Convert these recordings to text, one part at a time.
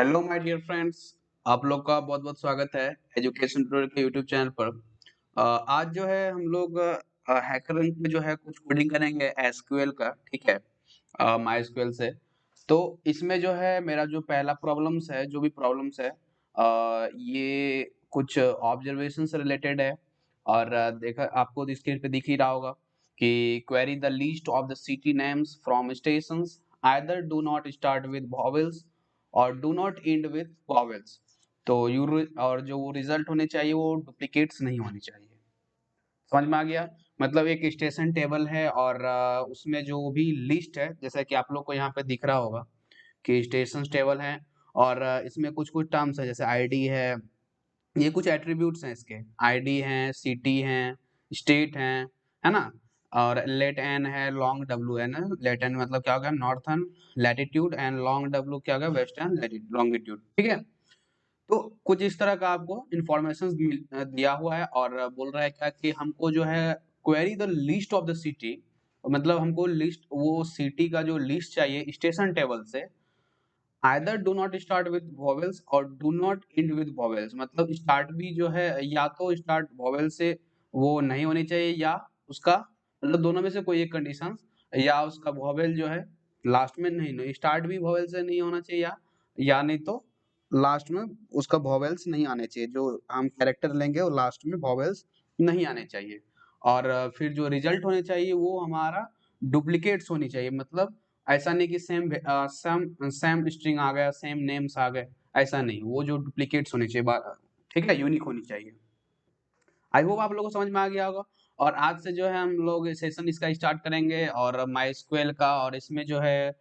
Hello my dear friends. आप लोग का बहुत बहुत स्वागत है एजुकेशन ट्यूटोरियल के यूट्यूब चैनल पर। आज जो है हम लोग हैकरैंक में जो है कुछ कोडिंग करेंगे एसक्यूएल का, ठीक है, माई से। तो इसमें जो है मेरा जो पहला प्रॉब्लम्स है, जो भी प्रॉब्लम्स है, ये कुछ ऑब्जर्वेशन से रिलेटेड है। और देखा आपको स्क्रीन पे दिख ही रहा होगा कि query the least of the city names from stations either do not start with vowels और do not end with vowels. तो और जो वो रिजल्ट होने चाहिए वो डुप्लीकेट्स नहीं होनी चाहिए। समझ में आ गया? मतलब एक स्टेशन टेबल है और उसमें जो भी लिस्ट है, जैसा कि आप लोग को यहाँ पे दिख रहा होगा कि स्टेशन टेबल है। और इसमें कुछ कुछ टर्म्स है, जैसे आईडी है, ये कुछ एट्रीब्यूट्स हैं इसके। आईडी हैं, सिटी हैं, स्टेट हैं, है ना। और लेट एन है, लॉन्ग डब्ल्यू है ना। लेट एन मतलब क्या हो गया, northern latitude, and long W क्या हो गया, वेस्टर्न लॉन्गिट्यूड, ठीक है। तो कुछ इस तरह का आपको इंफॉर्मेशन दिया हुआ है और बोल रहा है क्या कि हमको जो है query the list of the city, मतलब हमको लिस्ट, वो सिटी का जो लिस्ट चाहिए स्टेशन टेबल से। Either do not start with vowels और do not end with vowels, मतलब स्टार्ट भी जो है या तो स्टार्ट वॉवेल से वो नहीं होनी चाहिए, या उसका मतलब दोनों में से कोई एक कंडीशन, या उसका वॉवेल जो है लास्ट में नहीं, स्टार्ट भी वॉवेल से नहीं होना चाहिए, या नहीं तो लास्ट में उसका वॉवेल्स नहीं आने चाहिए। जो हम कैरेक्टर लेंगे वो लास्ट में वॉवेल्स नहीं आने चाहिए। और फिर जो रिजल्ट होने चाहिए वो हमारा डुप्लीकेट्स होनी चाहिए। मतलब ऐसा नहीं कि सेम सेम स्ट्रिंग आ गया, सेम नेम्स आ गए, ऐसा नहीं। वो जो डुप्लीकेट्स होनी चाहिए, ठीक है, यूनिक होनी चाहिए। आई होप आप लोगों को समझ में आ गया होगा। और आज से जो है हम लोग सेशन इसका स्टार्ट करेंगे और माई का। और इसमें जो है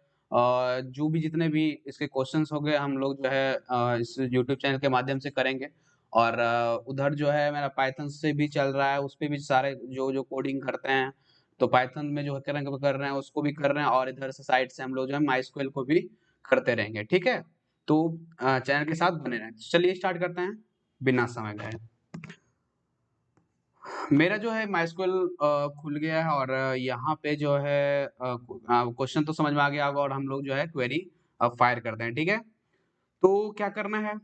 जो भी जितने भी इसके क्वेश्चंस हो गए हम लोग जो है इस यूट्यूब चैनल के माध्यम से करेंगे। और उधर जो है मेरा पाइथन से भी चल रहा है, उस पे भी सारे जो जो कोडिंग करते हैं, तो पाइथन में जो कर रहे हैं उसको भी कर रहे हैं, और इधर से साइड से हम लोग जो है माई को भी करते रहेंगे, ठीक है। तो चैनल के साथ बने रहें। चलिए स्टार्ट करते हैं बिना समय गए। मेरा जो है माइस्क्वेल खुल गया है और यहाँ पे जो है क्वेश्चन तो समझ में आ गया होगा, और हम लोग जो है क्वेरी फायर करते हैं, ठीक है। तो क्या करना है,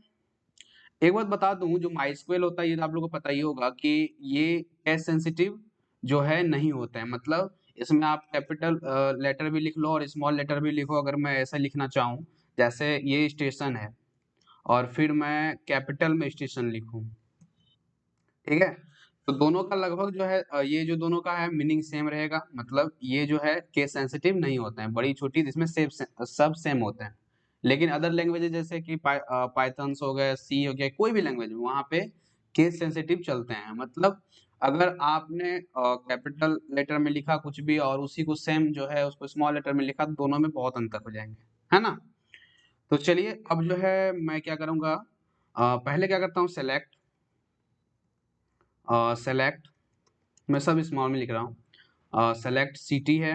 एक बात बता दूं, जो माइस्क्वेल होता है ये तो आप लोगों को पता ही होगा कि ये केस सेंसिटिव जो है नहीं होता है। मतलब इसमें आप कैपिटल लेटर भी लिख लो और स्मॉल लेटर भी लिखो, अगर मैं ऐसा लिखना चाहूँ, जैसे ये स्टेशन है और फिर मैं कैपिटल में स्टेशन लिखूं, ठीक है। तो दोनों का लगभग जो है ये जो दोनों का है मीनिंग सेम रहेगा। मतलब ये जो है केस सेंसिटिव नहीं होते हैं, बड़ी छोटी जिसमें सब सेम होते हैं। लेकिन अदर लैंग्वेजेस जैसे कि पाइथन्स हो गए, सी हो गया, कोई भी लैंग्वेज वहाँ पे केस सेंसिटिव चलते हैं। मतलब अगर आपने कैपिटल लेटर में लिखा कुछ भी और उसी को सेम जो है उसको स्मॉल लेटर में लिखा, तो दोनों में बहुत अंतर हो जाएंगे, है ना। तो चलिए अब जो है मैं क्या करूँगा, पहले क्या करता हूँ, सेलेक्ट, मैं सब स्मॉल में लिख रहा हूँ। सेलेक्ट सिटी है,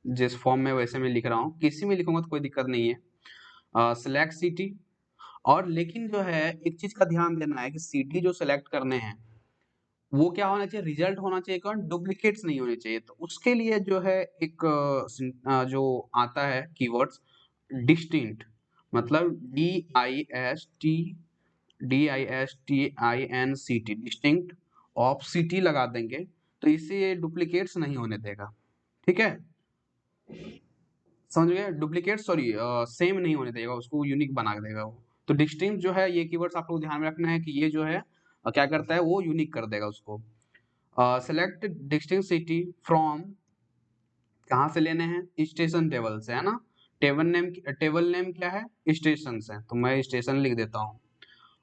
जिस फॉर्म में वैसे मैं लिख रहा हूँ, किसी में लिखूंगा तो कोई दिक्कत नहीं है। सेलेक्ट सिटी, और लेकिन जो है एक चीज का ध्यान देना है कि सिटी जो सेलेक्ट करने हैं वो क्या होना चाहिए, रिजल्ट होना चाहिए कौन, डुप्लीकेट्स नहीं होने चाहिए। तो उसके लिए जो है एक जो आता है कीवर्ड्स, डिस्टिंक्ट, मतलब DISTINCT, डिस्टिंक्ट ऑफ सिटी लगा देंगे, तो इससे ये डुप्लीकेट्स नहीं होने देगा, ठीक है। समझ गए, डुप्लीकेट सॉरी सेम नहीं होने देगा, उसको यूनिक बना देगा वो। तो डिस्टिंक्ट जो है ये कीवर्ड्स आप लोग ध्यान में रखना है कि ये जो है क्या करता है, वो यूनिक कर देगा उसको। सेलेक्ट डिस्टिंक्ट सिटी फ्रॉम, कहाँ से लेने हैं, स्टेशन टेबल से, है ना। टेबल नेम क्या है, स्टेशन है, तो मैं स्टेशन लिख देता हूँ।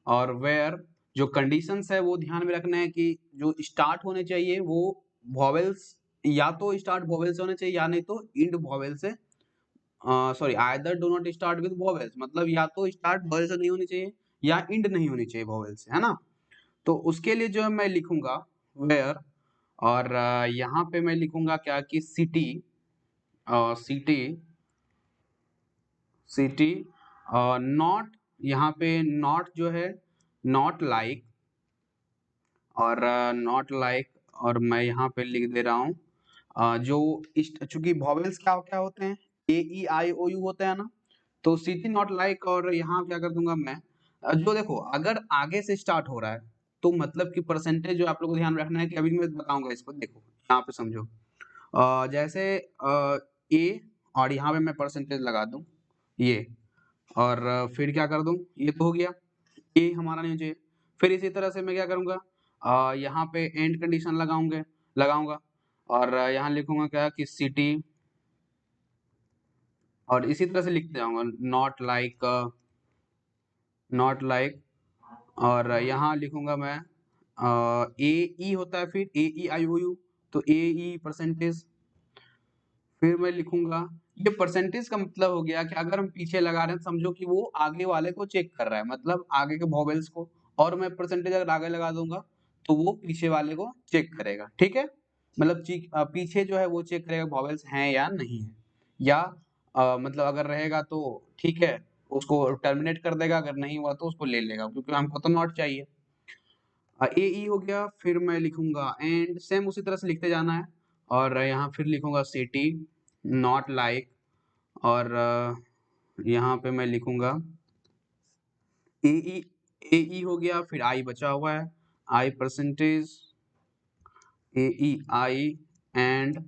और वेयर, जो कंडीशंस है वो ध्यान में रखना है कि जो स्टार्ट होने चाहिए वो वॉवेल्स, या तो स्टार्ट वॉवेल से होने चाहिए या नहीं तो इंड वॉवेल से। Sorry, either do not start with vowels, मतलब या तो स्टार्ट वॉवेल से नहीं होनी चाहिए या इंड नहीं होनी चाहिए वॉवेल से, है ना। तो उसके लिए जो है मैं लिखूंगा वेयर, और यहाँ पे मैं लिखूंगा क्या कि सिटी, सिटी सिटी नॉट, यहाँ पे नॉट जो है नॉट लाइक, और नॉट लाइक, और मैं यहाँ पे लिख दे रहा हूँ जो चूंकि वॉवेल्स क्या क्या होते हैं, A E I O U होते हैं ना। तो सिटी नॉट लाइक और यहाँ क्या कर दूंगा मैं, जो देखो अगर आगे से स्टार्ट हो रहा है तो मतलब कि परसेंटेज जो आप लोगों को ध्यान रखना है कि अभी मैं बताऊंगा इसको, देखो यहाँ पे समझो। जैसे ए और यहाँ पे मैं परसेंटेज लगा दूं ये, और फिर क्या कर दूं, ये तो हो गया, ए हमारा नहीं चाहिए। फिर इसी तरह से मैं क्या करूंगा, यहाँ पे एंड कंडीशन लगाऊंगा और यहाँ लिखूंगा क्या कि सिटी, और इसी तरह से लिखते जाऊंगा नॉट लाइक, और यहाँ लिखूंगा मैं ए ई होता है, फिर ए ई आई ओ यू, तो ए ई परसेंटेज। फिर मैं लिखूंगा, ये परसेंटेज का मतलब हो गया कि अगर हम पीछे लगा रहे हैं समझो कि वो आगे वाले को चेक कर रहा है, मतलब आगे के वॉवेल्स को, और मैं परसेंटेज अगर आगे लगा दूंगा तो वो पीछे वाले को चेक करेगा, ठीक है। मतलब पीछे जो है वो चेक करेगा वॉवेल्स हैं या नहीं है, या मतलब अगर रहेगा तो ठीक है उसको टर्मिनेट कर देगा, अगर नहीं हुआ तो उसको ले लेगा, क्योंकि हमको तो नॉट चाहिए। ए ई हो गया, फिर मैं लिखूंगा एंड, सेम उसी तरह से लिखते जाना है, और यहाँ फिर लिखूंगा सिटी नॉट लाइक, और यहाँ पे मैं लिखूंगा ए ई हो गया, फिर आई बचा हुआ है, आई percentage A E I and,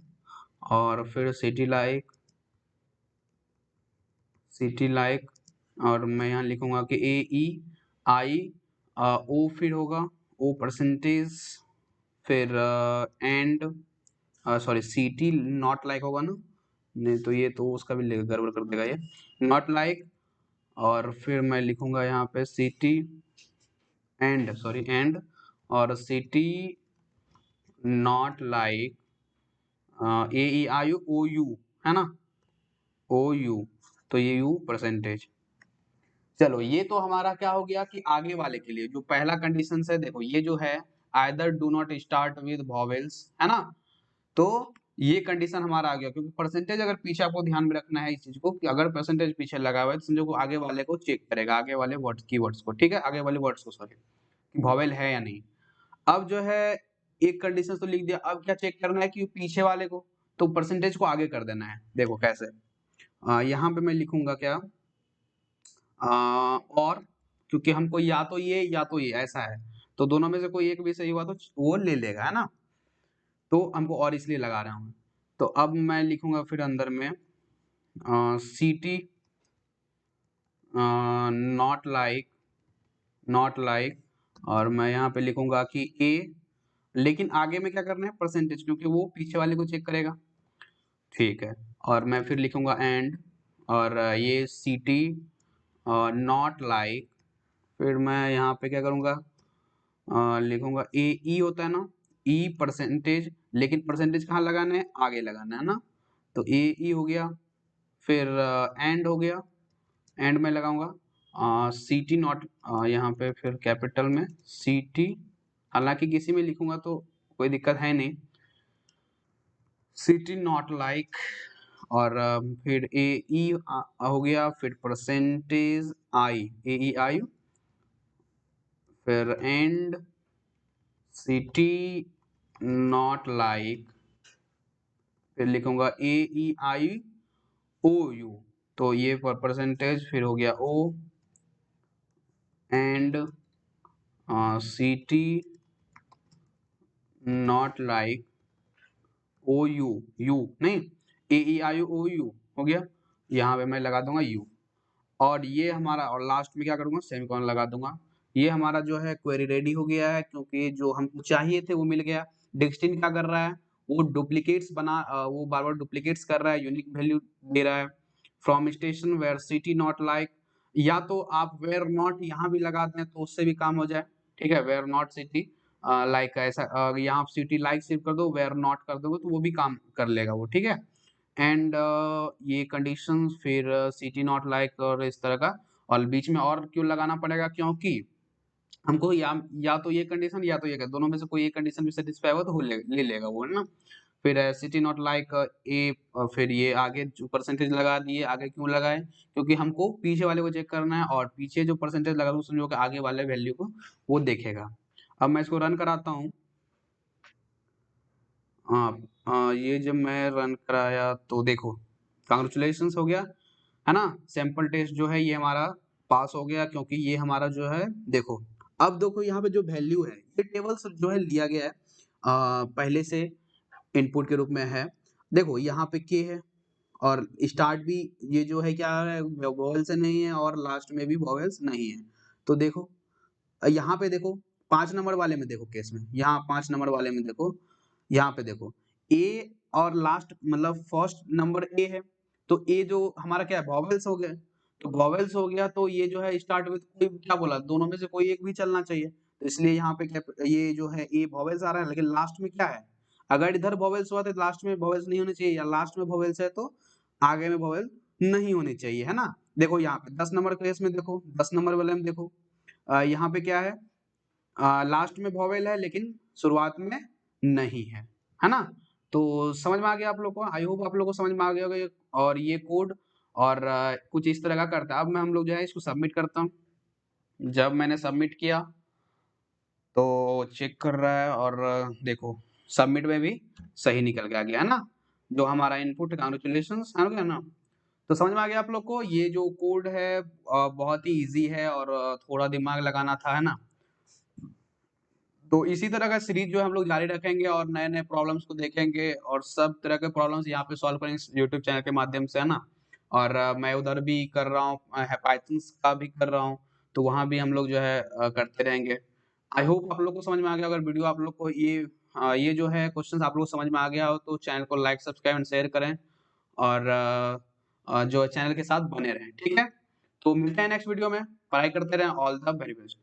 और फिर सिटी लाइक, और मैं यहाँ लिखूंगा कि ए ई आई ओ फिर होगा ओ परसेंटेज, फिर and, sorry city not like होगा ना, नहीं तो ये तो उसका भी गड़बड़ कर देगा ये, नॉट लाइक, और फिर मैं लिखूंगा यहाँ पे सिटी एंड, और city not like A E I O U, है ना, ओ यू, तो ये यू परसेंटेज। चलो ये तो हमारा क्या हो गया कि आगे वाले के लिए जो पहला कंडीशन है, देखो ये जो है either do not start with vowels, है ना, तो ये कंडीशन हमारा आ गया, क्योंकि परसेंटेज अगर पीछे आपको ध्यान में रखना है इस चीज को कि अगर परसेंटेज पीछे लगा हुआ है तो समझो को आगे वाले को चेक करेगा, आगे वाले वर्ड्स की वर्ड्स को, ठीक है, आगे वाले वर्ड्स को सॉरी, कि वॉवेल है या नहीं। अब जो है एक कंडीशन तो लिख दिया, अब क्या चेक करना है कि पीछे वाले को, तो परसेंटेज को आगे कर देना है, देखो कैसे, यहाँ पे मैं लिखूंगा क्या, और क्योंकि हमको या तो ये ऐसा है, तो दोनों में से कोई एक भी सही हुआ तो वो ले लेगा, है ना, तो हमको और इसलिए लगा रहा हूँ। तो अब मैं लिखूंगा फिर अंदर में सिटी नॉट लाइक, और मैं यहाँ पे लिखूंगा कि ए, लेकिन आगे में क्या करना है परसेंटेज, क्योंकि वो पीछे वाले को चेक करेगा, ठीक है। और मैं फिर लिखूंगा एंड, और ये सिटी नॉट लाइक, फिर मैं यहाँ पे क्या करूँगा, लिखूंगा ए ई होता है ना, ई परसेंटेज, लेकिन परसेंटेज कहाँ लगाना है, आगे लगाना है ना, तो ए ई हो गया, फिर एंड हो गया, एंड में लगाऊंगा सिटी नॉट, यहाँ पे फिर कैपिटल में सिटी, हालांकि किसी में लिखूंगा तो कोई दिक्कत है नहीं, सिटी नॉट लाइक, और फिर ए ई हो गया, फिर परसेंटेज आई ए ई आई, फिर एंड सिटी नॉट लाइक, फिर लिखूंगा ए ई आई ओ यू, तो ये परसेंटेज फिर हो गया O and city not like O U, U नहीं, A E I O you हो गया, यहाँ पे मैं लगा दूंगा यू, और ये हमारा, और लास्ट में क्या करूंगा सेमीकोलन लगा दूंगा। ये हमारा जो है क्वेरी रेडी हो गया है, क्योंकि जो हमको चाहिए थे वो मिल गया। डिक्सटिन क्या कर रहा है, वो डुप्लीकेट्स वो बार बार डुप्लीकेट्स कर रहा है, यूनिक वैल्यू दे रहा है। From station where city not like, या तो आप वेयर नॉट यहाँ भी लगा दें तो उससे भी काम हो जाए, ठीक है, वेयर नॉट सिटी लाइक ऐसा, यहाँ आप सिटी लाइक सिर्फ कर दो, वेयर नॉट कर दोगे तो वो भी काम कर लेगा वो, ठीक है। एंड ये कंडीशन फिर सिटी नॉट लाइक और इस तरह का, और बीच में और क्यों लगाना पड़ेगा, क्योंकि हमको या तो ये कंडीशन या तो ये दोनों में से कोई एक कंडीशन भी सेटिस्फाई हो तो वो ले लेगा वो, है ना। फिर सिटी नॉट लाइक ए, फिर ये आगे जो परसेंटेज लगा दिए, आगे क्यों लगाए, क्योंकि हमको पीछे वाले को चेक करना है, और पीछे जो परसेंटेज लगा दो समझो कि आगे वाले वैल्यू को वो देखेगा। अब मैं इसको रन कराता हूँ, हाँ ये जब मैं रन कराया तो देखो कांग्रेचुलेशन हो गया, है ना। सैंपल टेस्ट जो है ये हमारा पास हो गया, क्योंकि ये हमारा जो है देखो, अब देखो यहाँ पे जो वैल्यू है ये टेबल से जो है लिया गया है पहले से इनपुट के रूप में है। देखो यहाँ पे के है और स्टार्ट भी ये जो है क्या है, वॉवेल से नहीं है और लास्ट में भी वॉवेल्स नहीं है। तो देखो यहाँ पे देखो 5 नंबर वाले में देखो केस में, यहाँ 5 नंबर वाले में देखो, यहाँ पे देखो ए और लास्ट मतलब फर्स्ट नंबर ए है, तो ए जो हमारा क्या है वॉवेल्स हो गए, तो वॉवेल्स हो गया तो ये जो है स्टार्ट विद कोई क्या बोला, दोनों में से कोई एक भी चलना चाहिए। तो इसलिए यहाँ पे क्या ये जो है ए वॉवेल्स आ रहा है, लेकिन लास्ट में क्या है, अगर इधर वॉवेल्स हुआ तो लास्ट में वॉवेल्स नहीं होनी चाहिए, या लास्ट में वॉवेल्स है तो आगे में वॉवेल नहीं होनी चाहिए, है ना। देखो यहाँ पे 10 नंबर केस में देखो, 10 नंबर वाले में देखो यहाँ पे क्या है, लास्ट में वॉवेल है लेकिन शुरुआत में नहीं है ना। तो समझ में आ गया आप लोग को, आई होप आप लोग को समझ में आ गया होगा और ये कोड और कुछ इस तरह का करता है। अब मैं हम लोग जो है इसको सबमिट करता हूँ। जब मैंने सबमिट किया तो चेक कर रहा है और देखो सबमिट में भी सही निकल के आ गया, है ना। जो हमारा इनपुट कांग्रेचुलेशंस है ना। तो समझ में आ गया आप लोग को, ये जो कोड है बहुत ही इजी है और थोड़ा दिमाग लगाना था, है ना। तो इसी तरह का सीरीज जो हम लोग जारी रखेंगे और नए नए प्रॉब्लम्स को देखेंगे और सब तरह के प्रॉब्लम्स यहाँ पे सॉल्व करेंगे यूट्यूब चैनल के माध्यम से, है ना। और मैं उधर भी कर रहा हूँ, पाइथन का भी कर रहा हूँ, तो वहाँ भी हम लोग जो है करते रहेंगे। आई होप आप लोग को समझ में आ गया। अगर वीडियो आप लोग को ये जो है क्वेश्चंस आप लोग समझ में आ गया हो तो चैनल को लाइक सब्सक्राइब एंड शेयर करें और जो चैनल के साथ बने रहें, ठीक है। तो मिलते हैं नेक्स्ट वीडियो में, पढ़ाई करते रहें। All the very best.